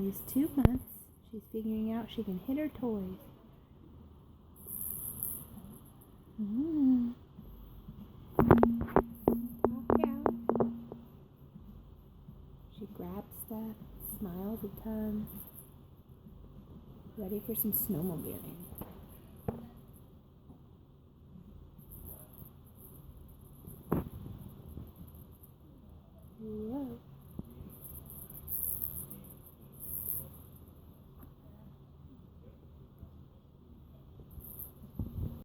Allie's 2 months. She's figuring out she can hit her toys. Talk out. She grabs stuff, smiles a ton. Ready for some snowmobiling.